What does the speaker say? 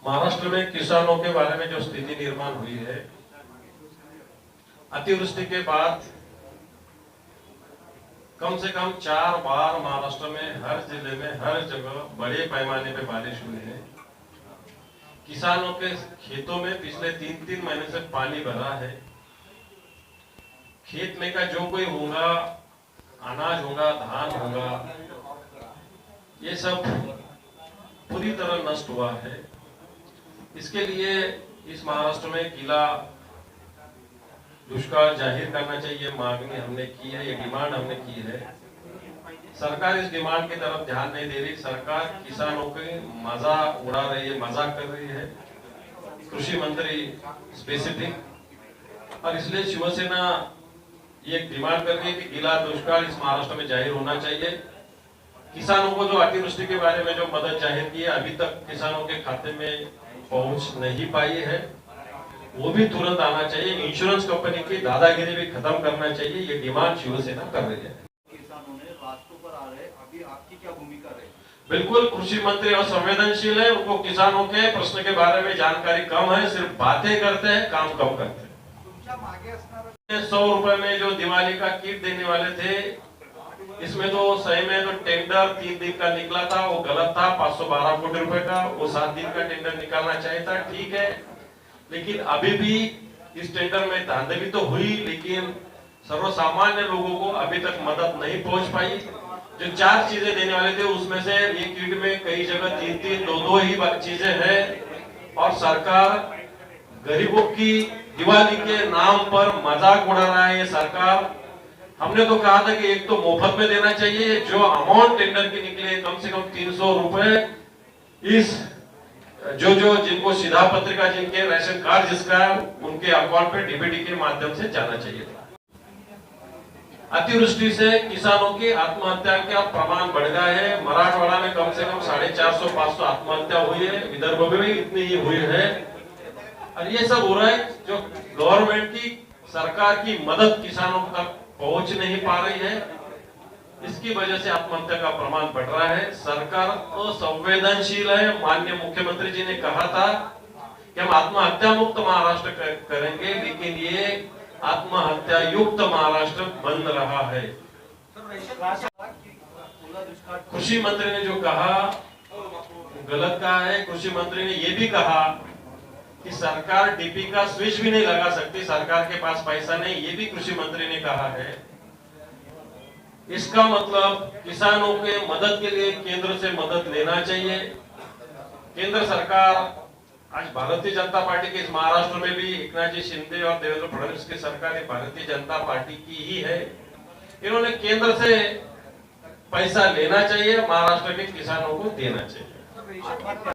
महाराष्ट्र में किसानों के बारे में जो स्थिति निर्माण हुई है, अतिवृष्टि के बाद कम से कम 4 बार महाराष्ट्र में हर जिले में हर जगह बड़े पैमाने पे बारिश हुई है। किसानों के खेतों में पिछले 3-3 महीने से पानी भरा है। खेत में का जो कोई होगा, अनाज होगा, धान होगा, ये सब पूरी तरह नष्ट हुआ है। इसके लिए इस महाराष्ट्र में गीला दुष्काळ जाहिर करना चाहिए, मांगनी हमने की है, ये डिमांड हमने की है। सरकार इस डिमांड की तरफ ध्यान नहीं दे रही। सरकार किसानों के मजा उड़ा रही है, मजाक कर रही है, कृषि मंत्री स्पेसिफिक। और इसलिए शिवसेना ये डिमांड कर रही है कि गीला दुष्काळ इस महाराष्ट्र में जाहिर होना चाहिए। किसानों को जो अतिवृष्टि के बारे में जो मदद जाहिर की है, अभी तक किसानों के खाते में पहुंच नहीं पाई है, वो भी तुरंत आना चाहिए। इंश्योरेंस कंपनी की दादागिरी भी खत्म करना चाहिए। ये डिमांड शिवसेना कर रही है। किसानों ने रास्तों पर आ रहे, अभी आपकी क्या भूमिका रहेगी? बिल्कुल, कृषि मंत्री असंवेदनशील है। उनको किसानों के प्रश्न के बारे में जानकारी कम है, सिर्फ बातें करते हैं, काम कम करते हैं। 100 रुपए में जो दिवाली का किट देने वाले थे, इसमें तो सही में तो टेंडर 3 दिन का निकला था, वो गलत था। 512 कोटी रुपए का, वो 7 दिन का टेंडर निकालना चाहिए था, ठीक है। लेकिन अभी भी इस टेंडर में धांधली तो हुई, लेकिन सर्वसामान्य लोगों को अभी तक मदद नहीं पहुंच पाई। जो 4 चीजें देने वाले थे, उसमें से एक किट में कई जगह 3-3, 2-2 ही चीजें हैं। और सरकार गरीबों की दिवाली के नाम पर मजाक उड़ा रहा है। ये सरकार, हमने तो कहा था कि एक तो मुफ्त में देना चाहिए, जो अमाउंट टेंडर की निकले कम से कम 300 रुपए इस जो जिनको सीधा पत्रिका, जिनके राशन कार्ड जिसका है, उनके अकाउंट पे डीबीटी के माध्यम से जाना चाहिए था। अतिवृष्टि से किसानों की आत्महत्या का प्रमाण बढ़ गया है। मराठवाड़ा में कम से कम 450-500 आत्महत्या हुई है, विदर्भ में भी इतनी ही हुई है। और ये सब हो रहा है जो गवर्नमेंट की, सरकार की मदद किसानों तक पहुंच नहीं पा रही है। इसकी वजह से आत्महत्या का प्रमाण बढ़ रहा है। सरकार असंवेदनशील है। माननीय मुख्यमंत्री जी ने कहा था कि हम आत्महत्या मुक्त महाराष्ट्र करेंगे, लेकिन ये आत्महत्या युक्त महाराष्ट्र बन रहा है। कृषि मंत्री ने जो कहा गलत कहा है। कृषि मंत्री ने ये भी कहा कि सरकार डीपी का स्विच भी नहीं लगा सकती, सरकार के पास पैसा नहीं, ये भी कृषि मंत्री ने कहा है। इसका मतलब किसानों के मदद के लिए केंद्र से मदद लेना चाहिए। केंद्र सरकार, आज भारतीय जनता पार्टी के इस महाराष्ट्र में भी एकनाथ जी शिंदे और देवेंद्र फडणवीस की सरकार भारतीय जनता पार्टी की ही है। इन्होंने केंद्र से पैसा लेना चाहिए, महाराष्ट्र के किसानों को देना चाहिए।